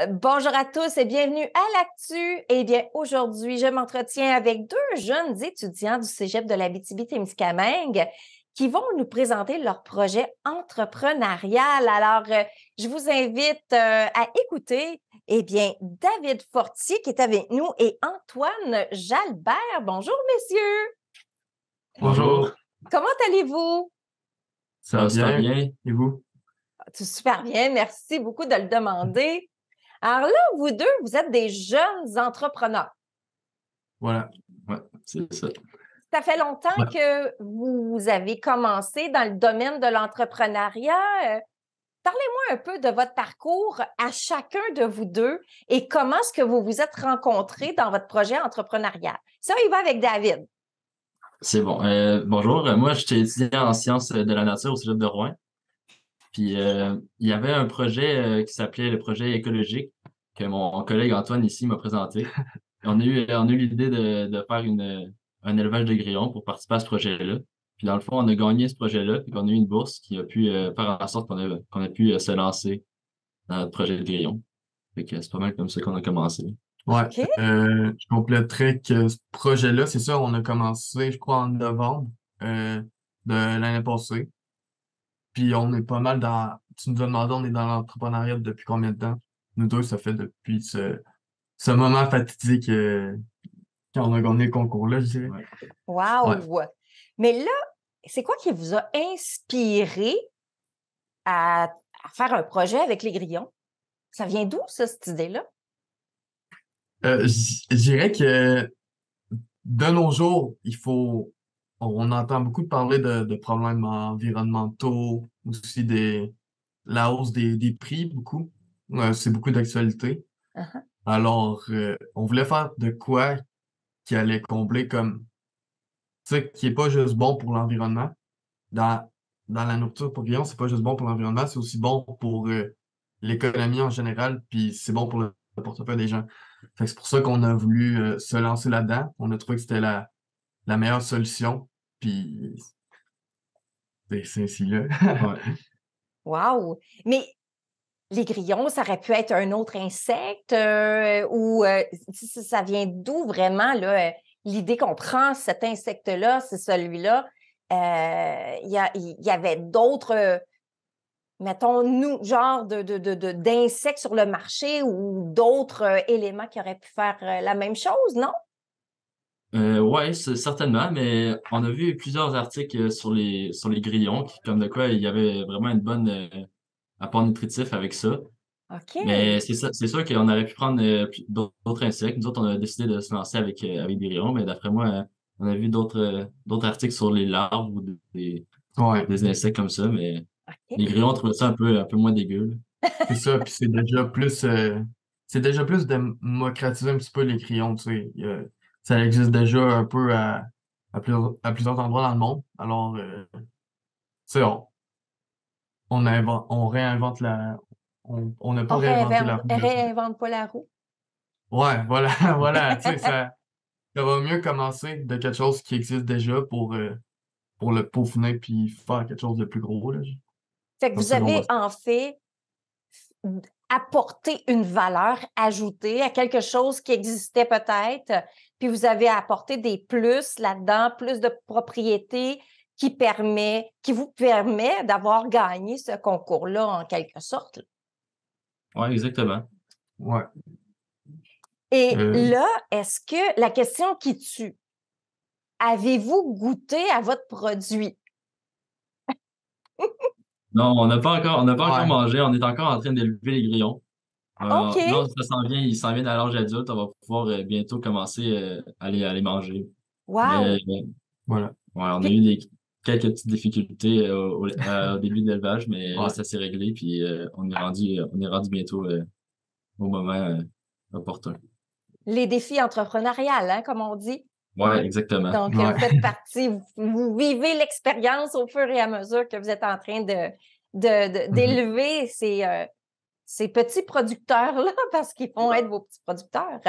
Bonjour à tous et bienvenue à l'Actu. Eh bien, aujourd'hui, je m'entretiens avec deux jeunes étudiants du Cégep de l'Abitibi-Témiscamingue qui vont nous présenter leur projet entrepreneurial. Alors, je vous invite à écouter, eh bien, David Fortier qui est avec nous et Antoine Jalbert. Bonjour, messieurs. Bonjour, Comment allez-vous? ça va super bien. Et vous? Tout super bien. Merci beaucoup de le demander. Alors là, vous deux, vous êtes des jeunes entrepreneurs. Voilà, ouais, c'est ça. Ça fait longtemps Ouais. que vous avez commencé dans le domaine de l'entrepreneuriat. Parlez-moi un peu de votre parcours à chacun de vous deux et comment est-ce que vous vous êtes rencontrés dans votre projet entrepreneurial. Ça, il va avec David. C'est bon. Bonjour, moi j'étais étudiant en sciences de la nature au Cégep de Rouen. Puis il y avait un projet qui s'appelait le projet écologique que mon collègue Antoine ici m'a présenté. On a eu l'idée de faire un élevage de grillons pour participer à ce projet-là. Puis dans le fond, on a gagné ce projet-là, puis on a eu une bourse qui a pu faire en sorte qu'on a pu se lancer dans notre projet de grillons. Fait que c'est pas mal comme ça qu'on a commencé. Ouais, OK? je compléterais que ce projet-là, c'est ça, on a commencé, je crois, en novembre de l'année passée. Puis on est pas mal tu nous as demandé, on est dans l'entrepreneuriat depuis combien de temps? Nous deux, ça fait depuis ce moment fatidique quand on a gagné le concours-là, je dirais. Ouais. Ouais. Wow! Mais là, c'est quoi qui vous a inspiré à faire un projet avec les grillons? Ça vient d'où, ça, cette idée-là? Je dirais que de nos jours, on entend beaucoup parler de problèmes environnementaux, aussi la hausse des prix, beaucoup. C'est beaucoup d'actualité. Uh-huh. Alors, on voulait faire de quoi qui allait combler comme, tu sais, qui est pas juste bon pour l'environnement. Dans, dans la nourriture pour grillons, c'est pas juste bon pour l'environnement, c'est aussi bon pour l'économie en général, puis c'est bon pour le portefeuille des gens. Fait que c'est pour ça qu'on a voulu se lancer là-dedans. On a trouvé que c'était la meilleure solution, puis c'est ainsi là. Ouais. Wow! Mais les grillons, ça aurait pu être un autre insecte ou ça vient d'où vraiment là, l'idée qu'on prend cet insecte-là, c'est celui-là. Il y avait d'autres, mettons, nous, genre d'insectes sur le marché ou d'autres éléments qui auraient pu faire la même chose, non? Ouais, certainement, mais on a vu plusieurs articles sur les grillons, comme de quoi il y avait vraiment une bonne apport nutritif avec ça. Mais OK. c'est sûr qu'on aurait pu prendre d'autres insectes. Nous autres, on a décidé de se lancer avec des grillons, mais d'après moi, on a vu d'autres articles sur les larves ou Ouais, des insectes comme ça, mais les OK. grillons, on trouvait ça un peu moins dégueu, c'est ça, puis c'est déjà plus démocratiser un petit peu les crayons, tu sais. Ça existe déjà un peu à plusieurs endroits dans le monde. Alors, tu sais, on réinvente on n'a pas On réinventé la roue. réinvente pas la roue. Ouais, voilà, voilà, tu sais, ça va mieux commencer de quelque chose qui existe déjà pour le peaufiner puis faire quelque chose de plus gros, là. Fait que Comme vous ça qu'on va. avez en fait apporter une valeur ajoutée à quelque chose qui existait peut-être, puis vous avez apporté des plus là-dedans, plus de propriétés qui vous permet d'avoir gagné ce concours-là en quelque sorte. là. Ouais, exactement. Ouais. Et Euh, là, est-ce que la question qui tue, avez-vous goûté à votre produit? Non, on n'a pas encore ouais. mangé, on est encore en train d'élever les grillons. OK. Là, ça s'en vient, ils s'en viennent à l'âge adulte. On va pouvoir bientôt commencer à les manger. Mais Wow. Voilà. ouais, on a eu Puis, quelques petites difficultés au début de l'élevage, mais là, Ouais. ça s'est réglé, puis on est rendu bientôt au moment opportun. les défis entrepreneuriales, hein, comme on dit. Ouais, exactement. Donc, vous Ouais. faites partie, vous vivez l'expérience au fur et à mesure que vous êtes en train Mhm. d'élever ces petits producteurs-là parce qu'ils vont être vos petits producteurs.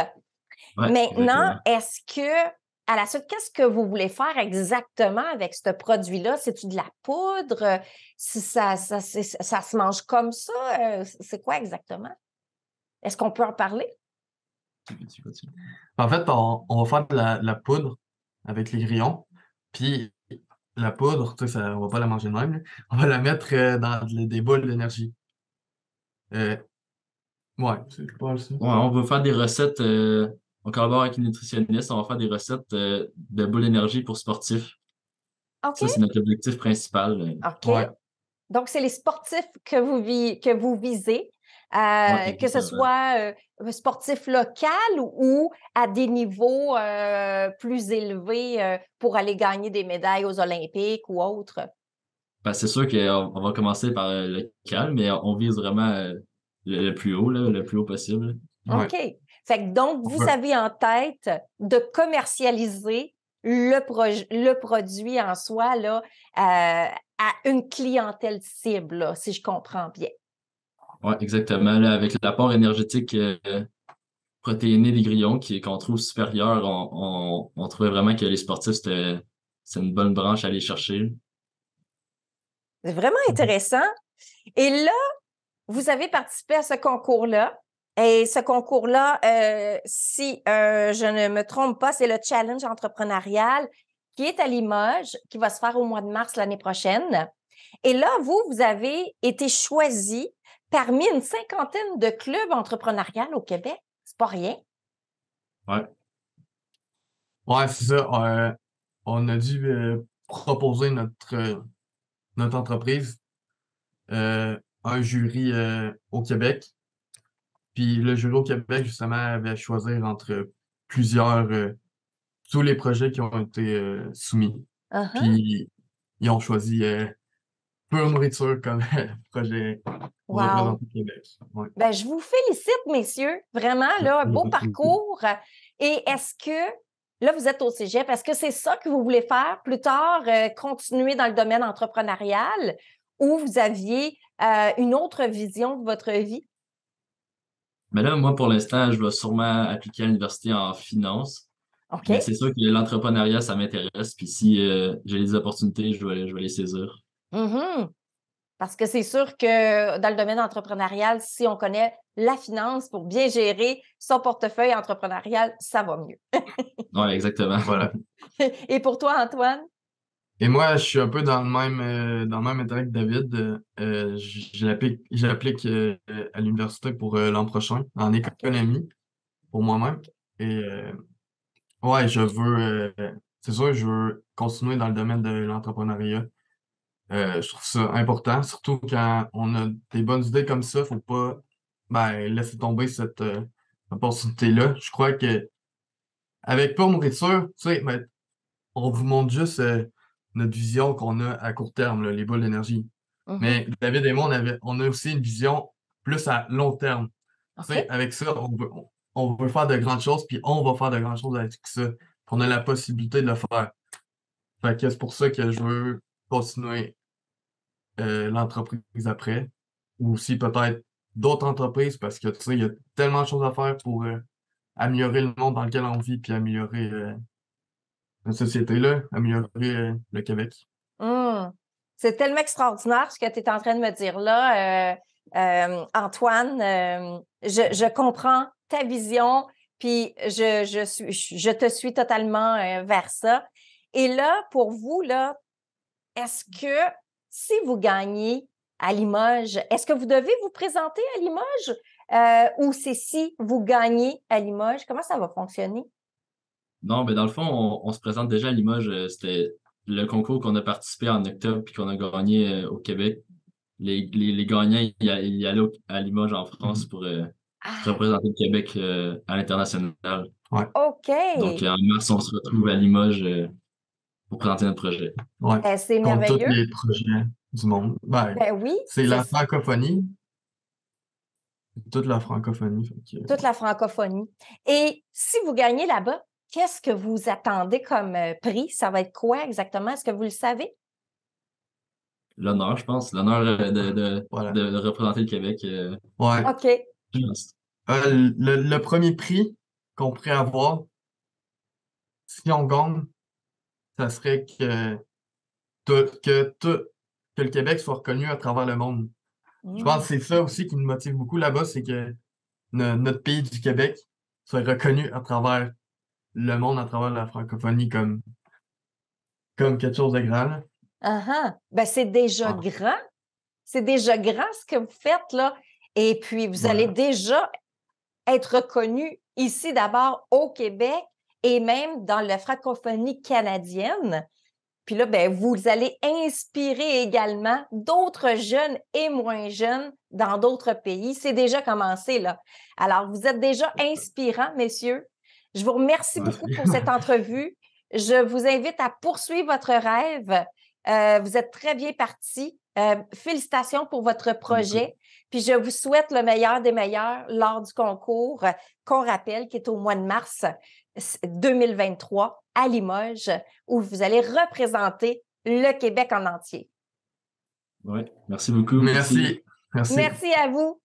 Ouais, Maintenant, exactement. est-ce que, à la suite, qu'est-ce que vous voulez faire exactement avec ce produit-là? C'est-tu de la poudre? Si ça se mange comme ça? C'est quoi exactement? Est-ce qu'on peut en parler? En fait, on va faire de la poudre avec les grillons. Puis la poudre, tu sais, on va pas la manger de même, là. On va la mettre dans des boules d'énergie. Euh, ouais, c'est pas ça. Ouais, on va faire des recettes, on collabore avec une nutritionniste, on va faire des recettes de boules d'énergie pour sportifs. OK. Ça, c'est notre objectif principal. OK. Ouais. Donc, c'est les sportifs que vous visez, Ouais, que ce exactement. soit sportif local ou à des niveaux plus élevés pour aller gagner des médailles aux Olympiques ou autres. Ben, c'est sûr qu'on va commencer par le local, mais on vise vraiment le plus haut, là, le plus haut possible. Ouais. OK. Fait que donc, On vous veut- avez en tête de commercialiser le produit en soi là, à une clientèle cible, là, si je comprends bien. Ouais, exactement. Là, avec l'apport énergétique protéiné des grillons qu'on trouve supérieur, on trouvait vraiment que les sportifs, c'est une bonne branche à aller chercher. C'est vraiment intéressant. Et là, vous avez participé à ce concours-là. Et ce concours-là, si je ne me trompe pas, c'est le Challenge entrepreneurial qui est à Limoges, qui va se faire au mois de mars l'année prochaine. Et là, vous avez été choisi parmi une cinquantaine de clubs entrepreneuriaux au Québec. C'est pas rien. Ouais. Ouais, c'est ça. On a dû proposer notre entreprise à un jury au Québec. Puis le jury au Québec, justement, avait à choisir entre tous les projets qui ont été soumis. Uh-huh. Puis ils ont choisi Pure Nourriture comme projet pour Wow. représenter le Québec. Ouais. Ben, je vous félicite, messieurs. Vraiment, là, un beau parcours. Et est-ce que, là, vous êtes au cégep, est-ce que c'est ça que vous voulez faire plus tard, continuer dans le domaine entrepreneurial ou vous aviez une autre vision de votre vie? Mais là, moi, pour l'instant, je vais sûrement appliquer à l'université en finance. OK? Mais c'est sûr que l'entrepreneuriat, ça m'intéresse. Puis si j'ai les opportunités, je vais les saisir. Mhm. Parce que c'est sûr que dans le domaine entrepreneurial, si on connaît la finance pour bien gérer son portefeuille entrepreneurial, ça va mieux. Ouais, exactement. Voilà. Et pour toi, Antoine? Et moi, je suis un peu dans le même intérêt que David. J'applique à l'université pour l'an prochain en économie pour moi-même. Et ouais, c'est sûr, je veux continuer dans le domaine de l'entrepreneuriat. Je trouve ça important, surtout quand on a des bonnes idées comme ça, faut pas laisser tomber cette opportunité-là. Je crois que avec Pure Nourriture, tu sais, on vous montre juste notre vision qu'on a à court terme, là, les boules d'énergie. Mhm. Mais David et moi, on a aussi une vision plus à long terme. Tu OK? sais, avec ça, on veut faire de grandes choses, puis on va faire de grandes choses avec ça. Puis on a la possibilité de le faire. Fait que c'est pour ça que je veux continuer l'entreprise après. Ou aussi peut-être d'autres entreprises, parce que tu sais, il y a tellement de choses à faire pour améliorer le monde dans lequel on vit, puis améliorer la société-là, améliorer le Québec. Hum. C'est tellement extraordinaire ce que tu es en train de me dire là, Antoine. Je comprends ta vision, puis je te suis totalement vers ça. Et là, pour vous, là, est-ce que si vous gagnez à Limoges, est-ce que vous devez vous présenter à Limoges ou c'est si vous gagnez à Limoges? Comment ça va fonctionner? Non, mais dans le fond, on se présente déjà à Limoges. C'était le concours qu'on a participé en octobre puis qu'on a gagné au Québec. Les gagnants, ils allaient à Limoges en France pour Ah, représenter le Québec à l'international. Ouais, Donc, OK. en mars, on se retrouve à Limoges pour présenter notre projet. ouais. C'est Contre tous merveilleux. les projets du monde. Ben oui, C'est c'est la francophonie. Toute la francophonie. Fait que, toute la francophonie. Et si vous gagnez là-bas, qu'est-ce que vous attendez comme prix? Ça va être quoi exactement? Est-ce que vous le savez? L'honneur, je pense. L'honneur voilà. de représenter le Québec. Ouais. OK. Je pense. Le premier prix qu'on pourrait avoir, si on gagne, ça serait tout, que, tout, que le Québec soit reconnu à travers le monde. Je pense Mm. que c'est ça aussi qui nous motive beaucoup là-bas, c'est que notre pays du Québec soit reconnu à travers le monde, à travers la francophonie comme quelque chose de grand. Là. Uh-huh. Ben, c'est déjà Ah. grand. C'est déjà grand ce que vous faites, là. Et puis, vous allez déjà être reconnu ici d'abord au Québec et même dans la francophonie canadienne. Puis là, ben, vous allez inspirer également d'autres jeunes et moins jeunes dans d'autres pays. C'est déjà commencé, là. Alors, vous êtes déjà inspirants, messieurs. Je vous remercie beaucoup pour cette entrevue. Je vous invite à poursuivre votre rêve. Vous êtes très bien partis. Félicitations pour votre projet. Puis je vous souhaite le meilleur des meilleurs lors du concours qu'on rappelle qui est au mois de mars 2023 à Limoges, où vous allez représenter le Québec en entier. Oui, merci beaucoup. Merci. Merci à vous.